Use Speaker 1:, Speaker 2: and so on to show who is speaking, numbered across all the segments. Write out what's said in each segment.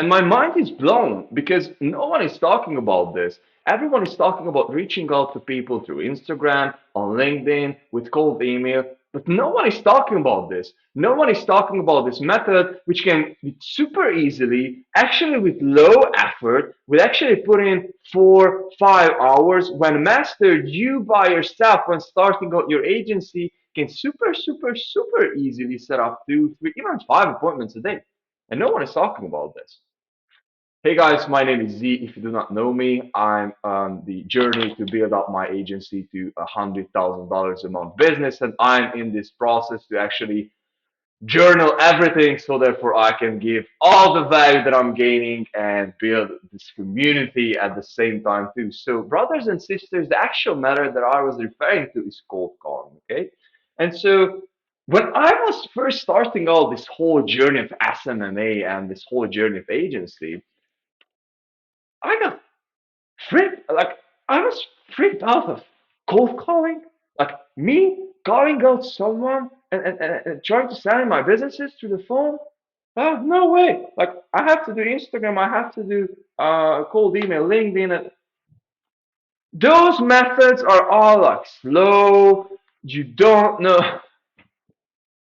Speaker 1: And my mind is blown because no one is talking about this. Everyone is talking about reaching out to people through Instagram, on LinkedIn, with cold email, but no one is talking about this. No one is talking about this method, which can be super easily, actually with low effort, with actually put in 4, 5 hours. When mastered, you by yourself, when starting out your agency, can super easily set up 2, 3, even 5 appointments a day. And no one is talking about this. Hey guys, my name is Z. If you do not know me, I'm on the journey to build up my agency to $100,000 a month business, and I'm in this process to actually journal everything so therefore I can give all the value that I'm gaining and build this community at the same time too. So brothers and sisters, the actual matter that I was referring to is cold calling, okay? And so when I was first starting out this whole journey of SMMA and this whole journey of agency, I got freaked, like I was freaked out of cold calling, like me calling out someone and trying to sell my businesses through the phone. No way! Like I have to do Instagram, I have to do cold email, LinkedIn, and those methods are all like slow. You don't know.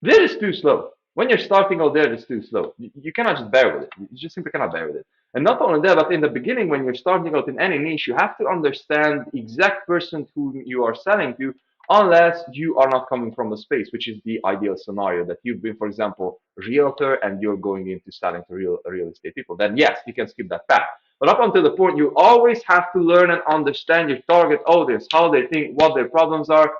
Speaker 1: This is too slow. When you're starting out there, it's too slow. You cannot just bear with it. You just simply cannot bear with it. And not only that, but in the beginning, when you're starting out in any niche, you have to understand the exact person whom you are selling to, unless you are not coming from the space, which is the ideal scenario that you've been, for example, realtor and you're going into selling to real estate people. Then yes, you can skip that path. But up until the point, you always have to learn and understand your target audience, how they think, what their problems are,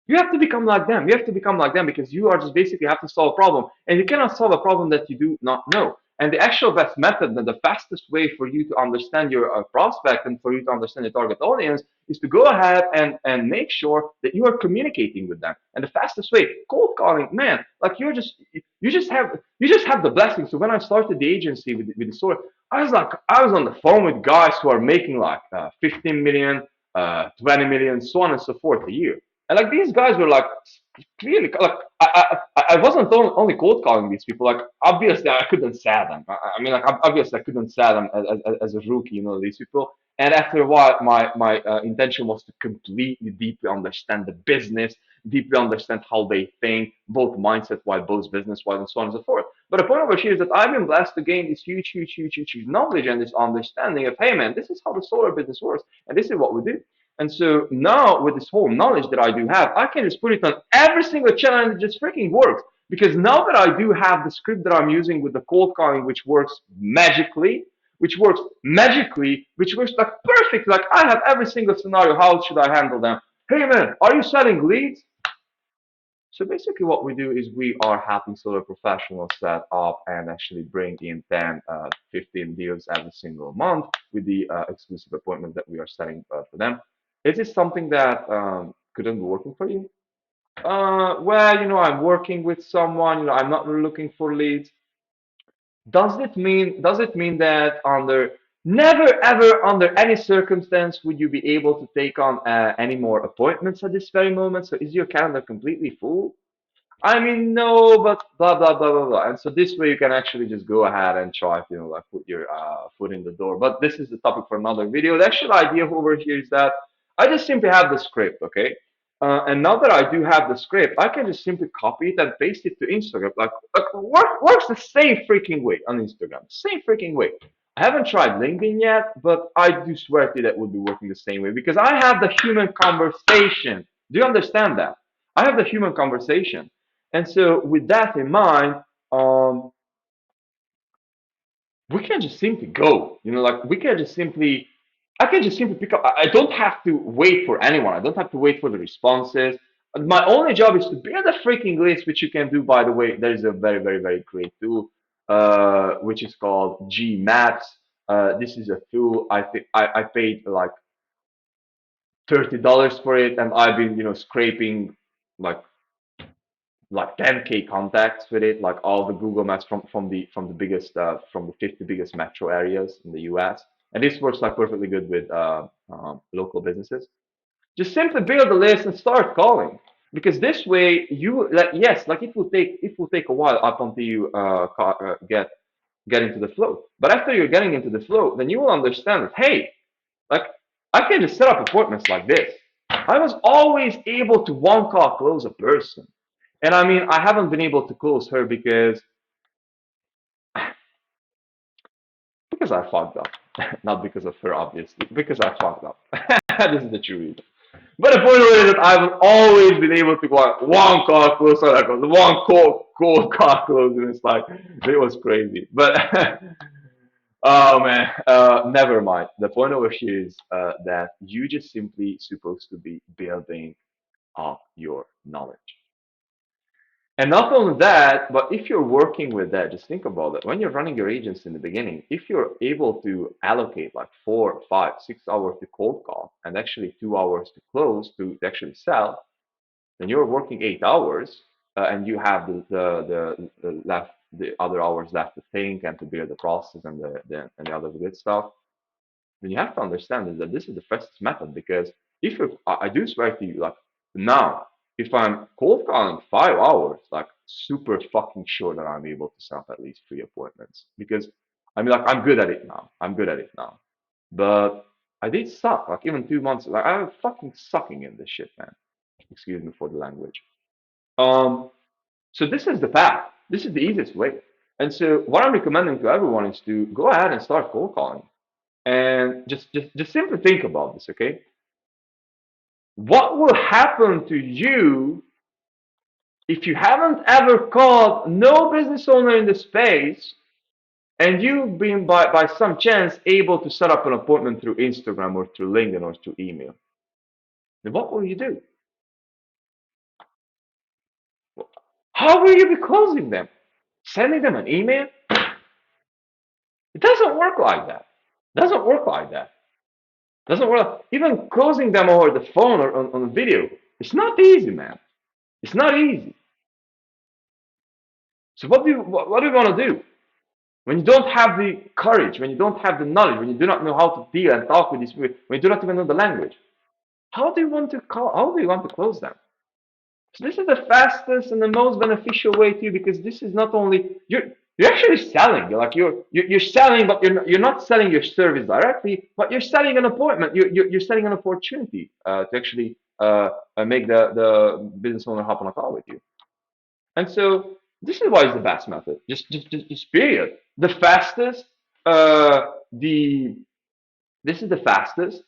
Speaker 1: you have to become like them. You have to become like them because you are just basically have to solve a problem. And you cannot solve a problem that you do not know. And the actual best method and the fastest way for you to understand your prospect and for you to understand your target audience is to go ahead and make sure that you are communicating with them. And the fastest way, cold calling, man, like you just have the blessing. So when I started the agency with the store, I was on the phone with guys who are making like 15 million, 20 million, so on and so forth a year. And like these guys were like clearly like I wasn't only cold calling these people. Like obviously I couldn't sell them. I mean like obviously I couldn't sell them as a rookie. You know these people. And after a while, my intention was to completely deeply understand the business, deeply understand how they think, both mindset wise, both business wise, and so on and so forth. But the point over here is that I've been blessed to gain this huge knowledge and this understanding of, hey man, this is how the solar business works, and this is what we do. And so now with this whole knowledge that I do have, I can just put it on every single channel and it just freaking works. Because now that I do have the script that I'm using with the cold calling, which works like perfect. Like I have every single scenario. How should I handle them? Hey man, are you selling leads? So basically what we do is we are helping solar professionals set up and actually bring in 10, 15 deals every single month with the exclusive appointment that we are setting for them. Is this something that couldn't be working for you? Well, I'm working with someone, I'm not really looking for leads. Does it mean that under never ever under any circumstance would you be able to take on any more appointments at this very moment? So is your calendar completely full? I mean, no, but blah blah blah blah blah. And so this way you can actually just go ahead and try to, like put your foot in the door. But this is the topic for another video. The actual idea over here is that I just simply have the script, okay? And now that I do have the script, I can just simply copy it and paste it to Instagram. Works the same freaking way on Instagram. Same freaking way. I haven't tried LinkedIn yet, but I do swear to you that would be working the same way because I have the human conversation. Do you understand that? I have the human conversation. And so, with that in mind, we can just simply go. Like we can just simply, I can just simply pick up. I don't have to wait for anyone. I don't have to wait for the responses. My only job is to build a freaking list, which you can do, by the way. There is a very great tool, which is called G Maps. This is a tool. I think I paid like $30 for it, and I've been, scraping like 10K contacts with it, like all the Google Maps from the biggest from the 50 biggest metro areas in the US. And this works like perfectly good with local businesses. Just simply build a list and start calling. Because this way, you like yes, like it will take a while up until you get get into the flow. But after you're getting into the flow, then you will understand that, hey, like I can just set up appointments like this. I was always able to one call close a person. And I mean, I haven't been able to close her because I fucked up. Not because of her, obviously, because I fucked up. This is the true reason. But the point is that I've always been able to go out one call close, so like one cold call close, and it's like it was crazy. But oh man, never mind. The point over here is that you just simply supposed to be building up your knowledge. And not only that, but if you're working with that, just think about it. When you're running your agents in the beginning, if you're able to allocate like 4, 5, 6 hours to cold call and actually 2 hours to close to actually sell, then you're working 8 hours and you have the other hours left to think and to build the process and the other good stuff. Then you have to understand is that this is the fastest method because if you, I do swear to you, like now, if I'm cold calling 5 hours, like super fucking sure that I'm able to set up at least 3 appointments because I mean, like I'm good at it now. I'm good at it now, but I did suck. Like even 2 months, like I was fucking sucking in this shit, man. Excuse me for the language. Um, so this is the path. This is the easiest way. And so what I'm recommending to everyone is to go ahead and start cold calling. And just simply think about this, okay? What will happen to you if you haven't ever called no business owner in the space and you've been by some chance able to set up an appointment through Instagram or through LinkedIn or through email? Then what will you do? How will you be closing them? Sending them an email? It doesn't work like that. It doesn't work like that. It doesn't work. Even closing them over the phone or on video, it's not easy, man. It's not easy. So what do you want to do? When you don't have the courage, when you don't have the knowledge, when you do not know how to deal and talk with these people, when you do not even know the language, how do you want to call? How do you want to close them? So this is the fastest and the most beneficial way to you because this is not only you're actually selling. You're selling, but you're not selling your service directly, but you're selling an appointment. You're selling an opportunity to actually make the business owner hop on a call with you. And so this is why it's the best method. Just period. The fastest. The This is the fastest.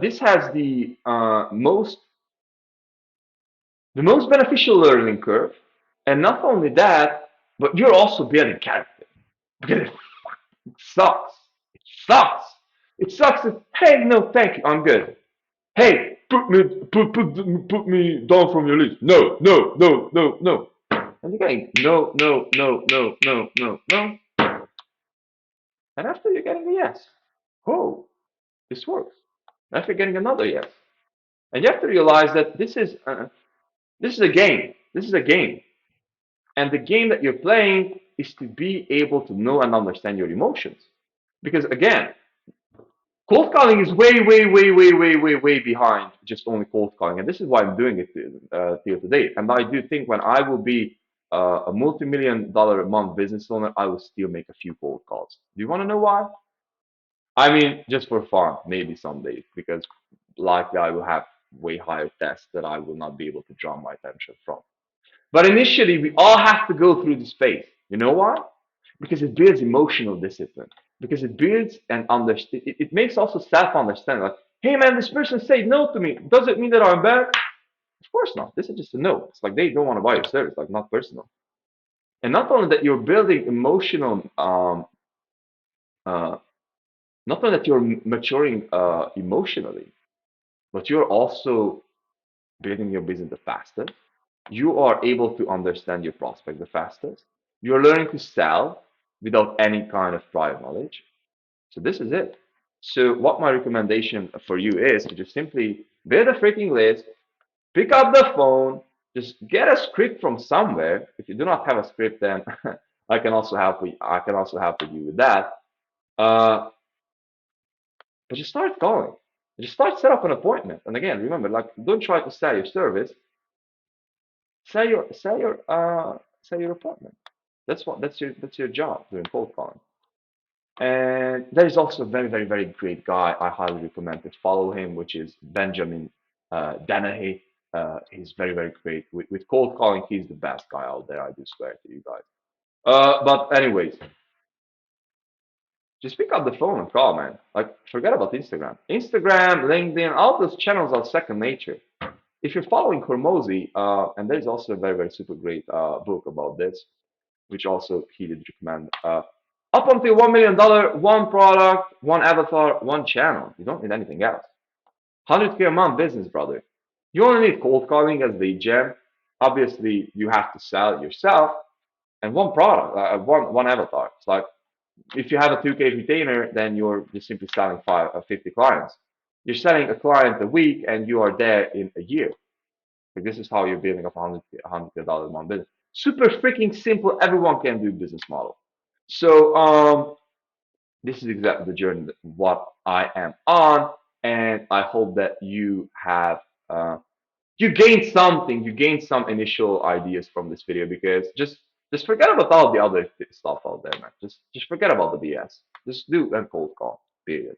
Speaker 1: This has the most beneficial learning curve, and not only that, but you're also building character because it sucks. It sucks. It sucks. That, hey, no, thank you. I'm good. Hey, put me down from your list. No, no, no, no, no. And you're getting no, no, no, no, no, no, no. And after you're getting a yes, oh, this works. And after getting another yes, and you have to realize that this is a game. This is a game, and the game that you're playing is to be able to know and understand your emotions. Because again, cold calling is way, way, way, way, way, way, way behind just only cold calling, and this is why I'm doing it till today. And I do think when I will be a multi-million-dollar a month business owner, I will still make a few cold calls. Do you want to know why? I mean, just for fun, maybe some days, because likely I will have way higher tests that I will not be able to draw my attention from. But initially, we all have to go through this phase. You know why? Because it builds emotional discipline. Because it builds and understand. It makes also self-understanding. Like, hey man, this person said no to me. Does it mean that I'm bad? Of course not. This is just a no. It's like they don't want to buy your service, like not personal. And not only that, you're building emotional. Uh, Not only that you're maturing emotionally, but you're also building your business the fastest. You are able to understand your prospect the fastest. You're learning to sell without any kind of prior knowledge. So this is it. So what my recommendation for you is to just simply build a freaking list, pick up the phone, just get a script from somewhere. If you do not have a script, then I can also help you. I can also help you with that. Uh, but just start calling. Just start set up an appointment. And again, remember, like don't try to sell your service. Sell your appointment. That's your job doing cold calling. And there is also a very, very, very great guy I highly recommend to follow him, which is Benjamin Danahy. He's very, very great with cold calling. He's the best guy out there. I do swear to you guys. But anyways, just pick up the phone and call, man. Like, forget about Instagram. Instagram, LinkedIn, all those channels are second nature. If you're following Hormozy, and there's also a very, very super great book about this, which also he did recommend. Up until $1 million, one product, one avatar, one channel. You don't need anything else. 100K a month business, brother. You only need cold calling as the gem. Obviously, you have to sell it yourself, and one product, one avatar. It's like if you have a 2K retainer, then you're just simply selling 50 clients. You're selling a client a week, and you are there in a year. Like this is how you're building up a $100K a month business. Super freaking simple. Everyone can do business model. So this is exactly the journey that what I am on, and I hope that you have you gained something. You gained some initial ideas from this video because just forget about all the other stuff out there, man. Just forget about the BS. Just do a cold call. Period.